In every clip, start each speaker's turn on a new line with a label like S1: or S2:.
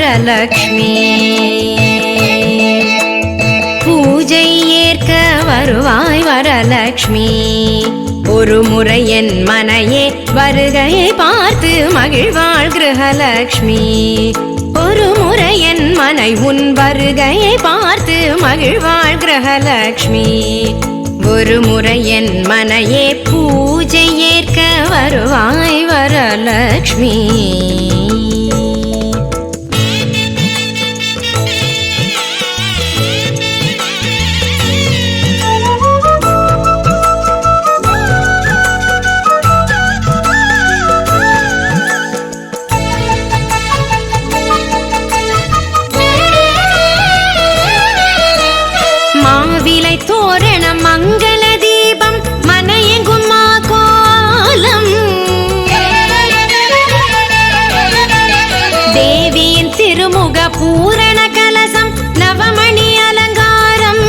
S1: வரலக்ஷ்மி பூஜை ஏற்க வருவாய் வரலக்ஷ்மி ஒரு முறை என் மனையே வருகையை பார்த்து மகிழ்வாள் கிரகலக்ஷ்மி ஒரு முறை என் மனை உன் வருகையை பார்த்து மகிழ்வாள் கிரகலக்ஷ்மி ஒரு முறை என் மனையே பூஜை ஏற்க வருவாய் வரலக்ஷ்மி மாவிலை தோரணம் மங்கள தீபம் மனையெங்கும் மா கோலம் தேவியின் திருமுக பூரண கலசம் நவமணி அலங்காரம்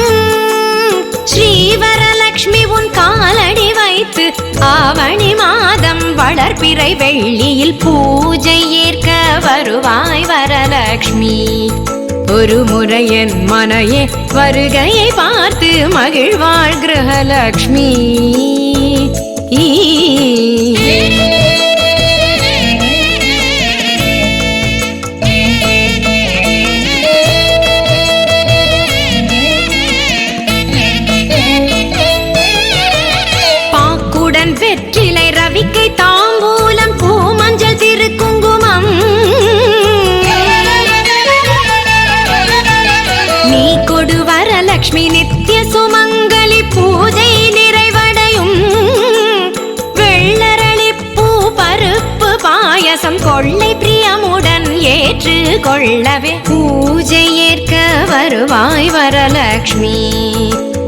S1: ஸ்ரீவரலக்ஷ்மி உன் காலடி வைத்து ஆவணி மாதம் வளர்பிறை வெள்ளியில் பூஜை ஏற்க வருவாய் வரலக்ஷ்மி ஒரு முறை என் மனையே வருகையை பார்த்து மகிழ்வாள் கிரகலக்ஷ்மி பாக்குடன் வெற்றிலை ரவிக்கை தாம்பூலம் பூமஞ்சள் திருக்குங்குமம் நீ கொடு வரலக்ஷ்மி நித்திய சுமங்கலி பூஜை நிறைவடையும் வெள்ளரளி பூ பருப்பு பாயசம் கொள்ளை பிரியமுடன் ஏற்று கொள்ளவே பூஜை ஏற்க வருவாய் வரலக்ஷ்மி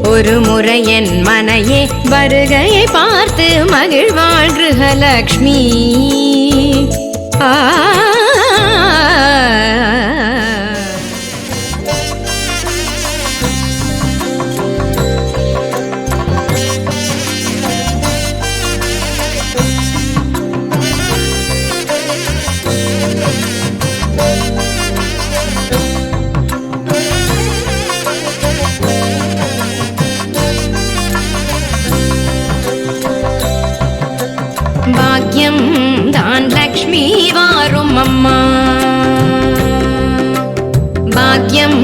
S1: ஒரு முறை என் மனையே வருகையை பார்த்து மகிழ்வாள் கிரகலக்ஷ்மி பாக்யம் தான் லக்ஷ்மி வாரும் அம்மா பாக்யம்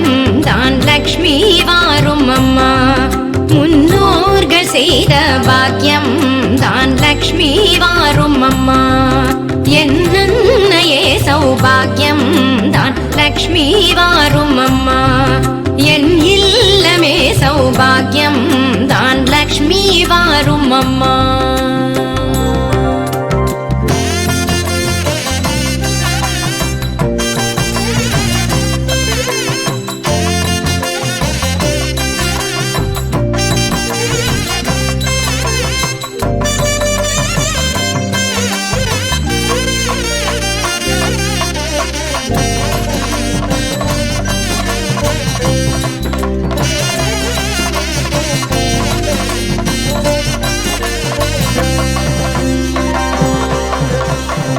S1: தான் லக்ஷ்மி வாரும் அம்மா முன்னோர்கள் செய்த பாக்யம் தான் லக்ஷ்மி வாரும் அம்மா என்னையே சௌபாகியம் தான் லக்ஷ்மி வாரும் அம்மா என் இல்லமே சௌபாகியம் தான் லக்ஷ்மி வாரும் அம்மா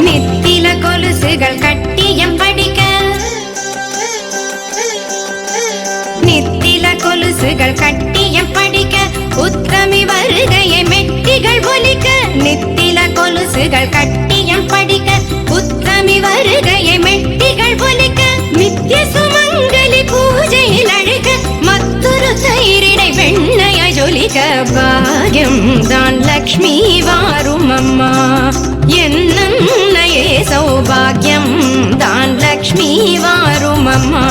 S1: நித்தில கொலுசுகள் கட்டியம் படிக்க நித்தில கொலுசுகள் கட்டியம் படிக்க உத்தமி வருகையை மெட்டிகள் ஒலிக்க நித்தில கொலுசுகள் கட்டியம் படிக்க உத்தமி வருகையை மெட்டிகள் ஒலிக்க நித்திய சுமங்கலி பூஜையில் அழுக மற்றொரு தயிரிடை வெண்ணைய ஜொலிக்க பாக்யம் தான் லக்ஷ்மி வாரும் அம்மா என்னையே சௌபாகியம் தான் லக்ஷ்மி வாரும் அம்மா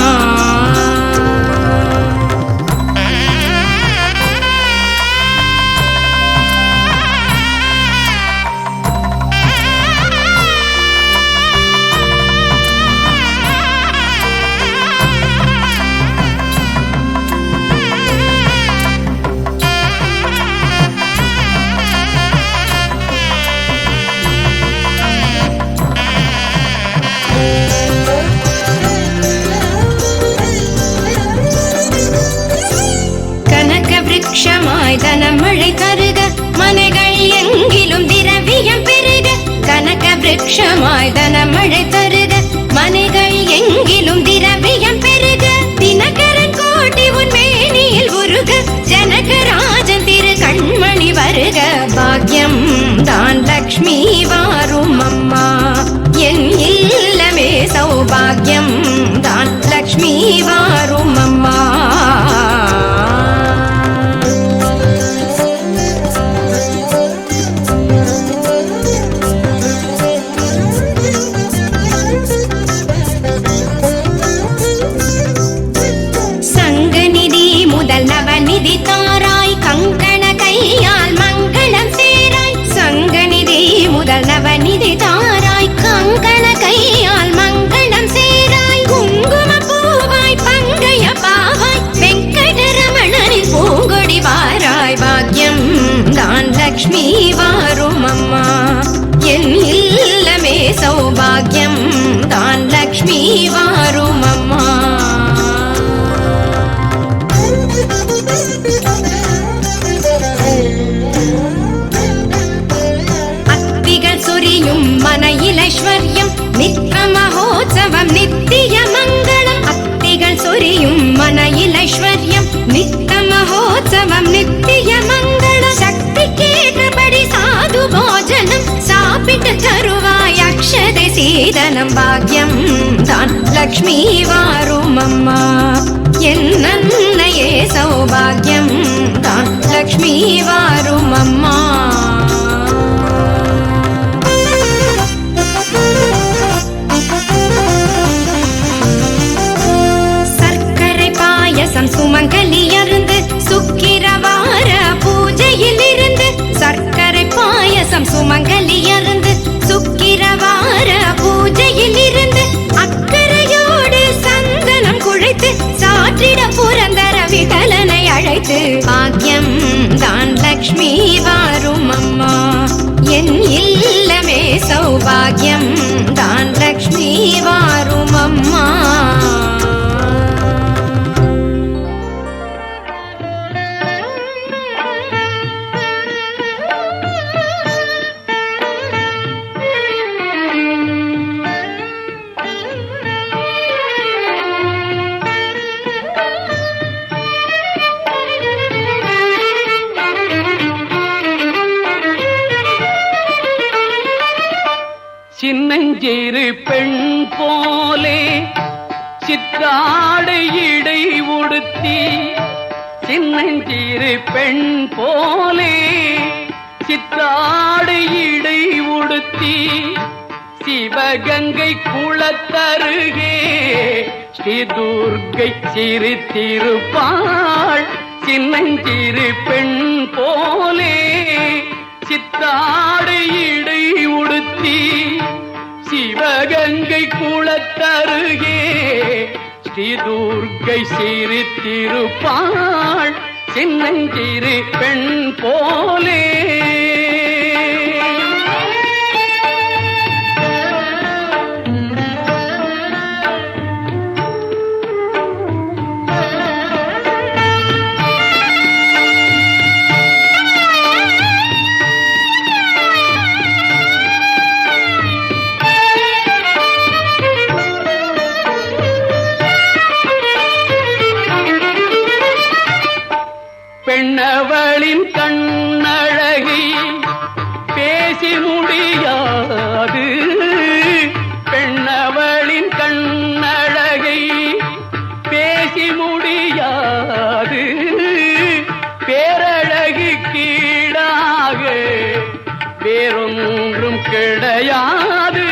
S1: விருட்சமாய் தனமழை தருக மனைகள் எங்கிலும் திரவியம் பெருக கனக விருட்சமாய் தனமழை தருக மனைகள் எங்கிலும் லக்ஷ்மி வாரும் அம்மா என் இல்லமே சௌபாகியம் தான் லக்ஷ்மி வாரும் அம்மா அத்திகள் சொரியும் மனையில் ஐஸ்வர்யம் நித்த மகோத்சவம் நித்திய மங்களம் அத்திகள் சொரியும் மனையில் ஐஸ்வர்யம் நித்த மகோத்சவம் நித்திய மங்களம் சக்தி கேட்டபடி சாது போஜனம் சாப்பிட்டு தருவாய் அக்ஷதை சீதனம் பாக்யம் தான் லக்ஷ்மி வாரும் அம்மா என் நன்னையே சௌபாகியம் தான் லக்ஷ்மி வாரும் அம்மா சுமங்கலி அருந்து சுக்கிரவார பூஜையில் இருந்து சர்க்கரை பாயசம் சுமங்கலி அருந்து சுக்கிரவார பூஜையில் இருந்து அக்கறையோடு சந்தனம் குழைத்து சாற்றிட புரந்தர விட்டலனை அழைத்து பாக்யம் தான் லக்ஷ்மி வாரும் அம்மா என் இல்லமே சௌபாகியம் தான் லக்ஷ்மி வாரும் அம்மா
S2: சின்னஞ்சிறு பெண் போலே சித்தாடை இடை உடுத்தி சின்னஞ்சிறு பெண் போலே சித்தாடை இடை உடுத்தி சிவகங்கை குளத்தருகே ஸ்ரீ துர்க்கை சிரித்திருப்பாள் சின்னஞ்சிறு பெண் போலே சித்தாடை இடை உடுத்தி சிவகங்கை குளத்தருகே ஸ்ரீ துர்க்கை சிரித்திருப்பாள் சின்னஞ்சிறு பெண் போலே பெண்ணவளின் கண்ணழகி பேசி முடியாது பெண்ணவளின் கண்ணழகை பேசி முடியாது பேரழகு கீழாக வேறொன்றும் கிடையாது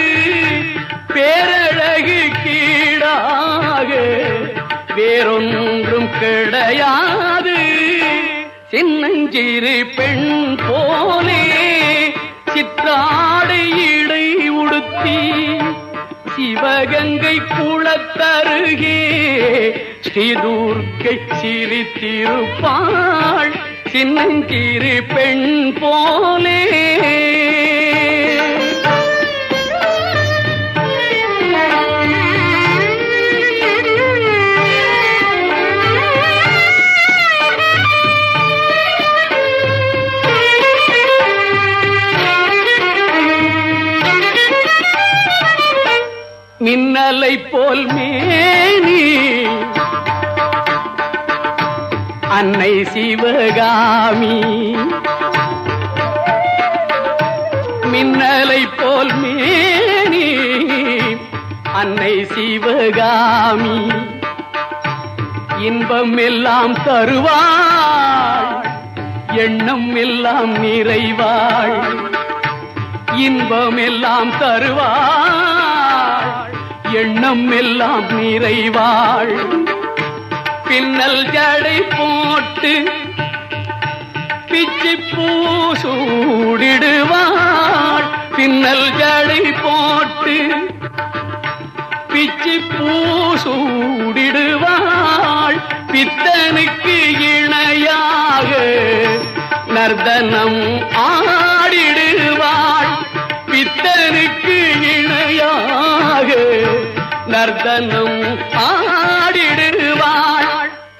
S2: பேரழகு கீழாக வேறொன்றும் கிடையாது சின்னஞ்சிறு பெண் போலே சித்தாடை இடை உடுத்தி சிவகங்கை குளத்தருகே ஸ்ரீ துர்க்கை சிரித்திருப்பாள் சின்னஞ்சிறு பெண் போலே மின்னலை போல் மேனி அன்னை சிவகாமி மின்னலை போல் மேனி அன்னை சிவகாமி இன்பம் எல்லாம் தருவாள் எண்ணம் எல்லாம் நிறைவாள் இன்பம் எல்லாம் தருவாள் எண்ணம் எல்லாம் நிறைவாள் பின்னல் ஜடை போட்டு பிச்சி பூ சூடிடுவாள் பின்னல் ஜடை போட்டு பிச்சி பூ சூடிடுவாள் பித்தனுக்கு இணையாக நர்தனம் ஆடிடுவாள் பித்தனுக்கு இணையாக நர்தனம் ஆடிடுவாள்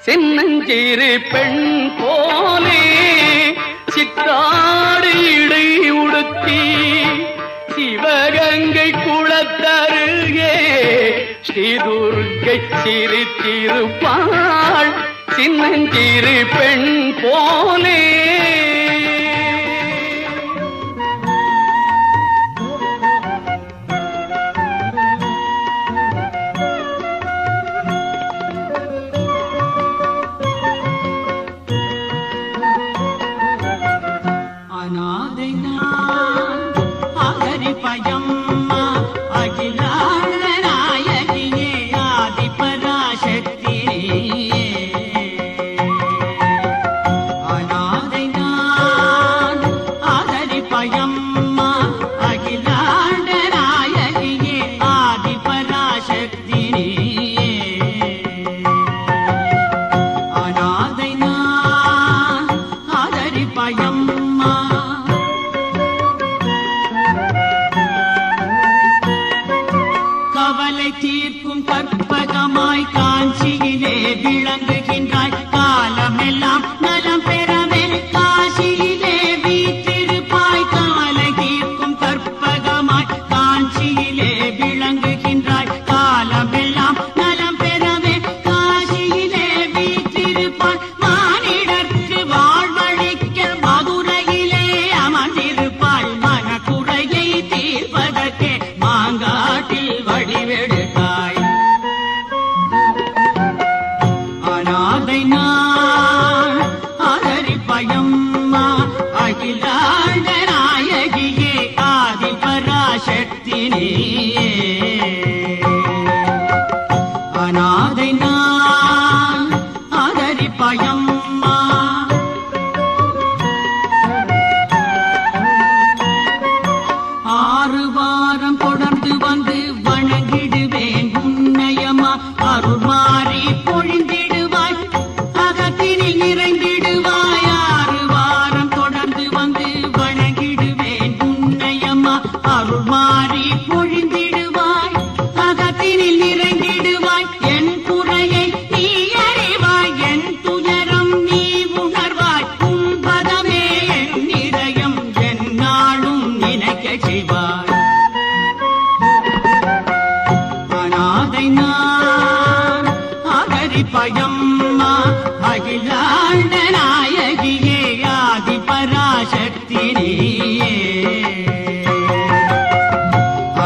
S2: சின்னஞ்சிறு பெண் போலே சித்தாடு இடை உடுத்தி சிவகங்கை குளத்தருகே ஸ்ரீதுர்க்கை சிரித்திருப்பாள் சின்னஞ்சிறு பெண் போலே.
S3: அநாதை நான் அகரி பயம்மா அகிலாண்ட நாயகியே ஆதிபராசக்தியே. அநாதை நான் அகரி பயம்மா அகிலாண்ட நாயகியே ஆதிபராசக்தியே. அநாதை நான் அகரி பயம்மா கவலை தீர்க்கும் கற்பகமாய் காஞ்சியிலே விளங்குகின்றாய் காலமெல்லாம் நலம் பெறவே காசியிலே வீற்றிருப்பாய். காலை தீர்க்கும் கற்பகமாய் காஞ்சியிலே விளங்குகின்றாய் காலமெல்லாம் நலம் பெறவே காசியிலே வீற்றிருப்பாய். மானிடர்க்கு வாழ்வழிக்க மதுரையிலே அமர்ந்திருப்பாய். மனக்குறையை தீர்ப்பதற்கே மாங்காட்டில் வடிவெடுத்தாய். அநாதை நான் அகரி பயம்மா அகிலாண்ட நாயகியே ஆதிபராசக்தியே. அநாதை நான் அகரி பயம்மா ஆறு வாரம் தொடர்ந்து வந்து வணங்கிடுவேன் உன்னையம்மா. அருள்மாறி பொழிந்திடுவாய் அகத்தினில் நிறைந்திடுவாய். ஆறு வாரம் தொடர்ந்து வந்து வணங்கிடுவேன் உன்னையம்மா. அருள்மாறி பொழிந்திடுவாய் அகத்தினில் நிறைந்திடுவாய். என் குறையை நீ அறிவாய் என் துயரம் நீ உணர்வாய். உன் பதமே என் இதயம் என் நாளும் நினைக்க செய்வாய். அநாதை நான் அகரி பயம்மா அகிலாண்ட நாயகியே ஆதிபராசக்தியே.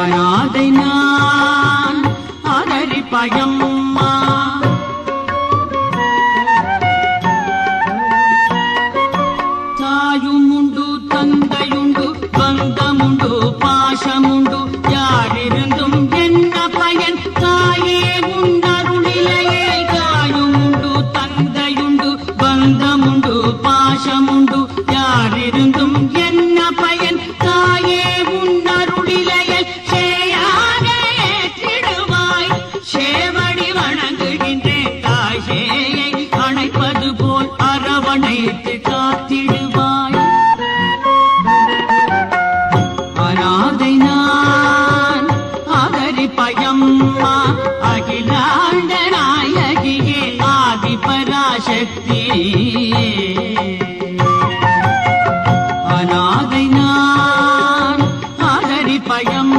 S3: அநாதை நான் அகரி பயம்மா தாயும் உண்டு தந்தையுண்டு பந்தமுண்டு பாசமுண்டு யாரிருந்தும் என்ன பயன் தாயே உண்டருளிலையே. தாயும் உண்டு தந்தையுண்டு பந்தமுண்டு பாசமுண்டு யாரிருந்தும் என்ன பயன் தாயே உண்டருளிலையே. சேயாக ஏற்றிடுவாய் சேவடி வணங்குகின்றேன் தாய் சேயை அணைப்பது போல் அரவணைத்து காத்திடுவாய். அநாதை நான் அகரி பயம்மா அகிலாண்ட நாயகியே ஆதிபராசக்தியே. அநாதை நான் அகரி பயம்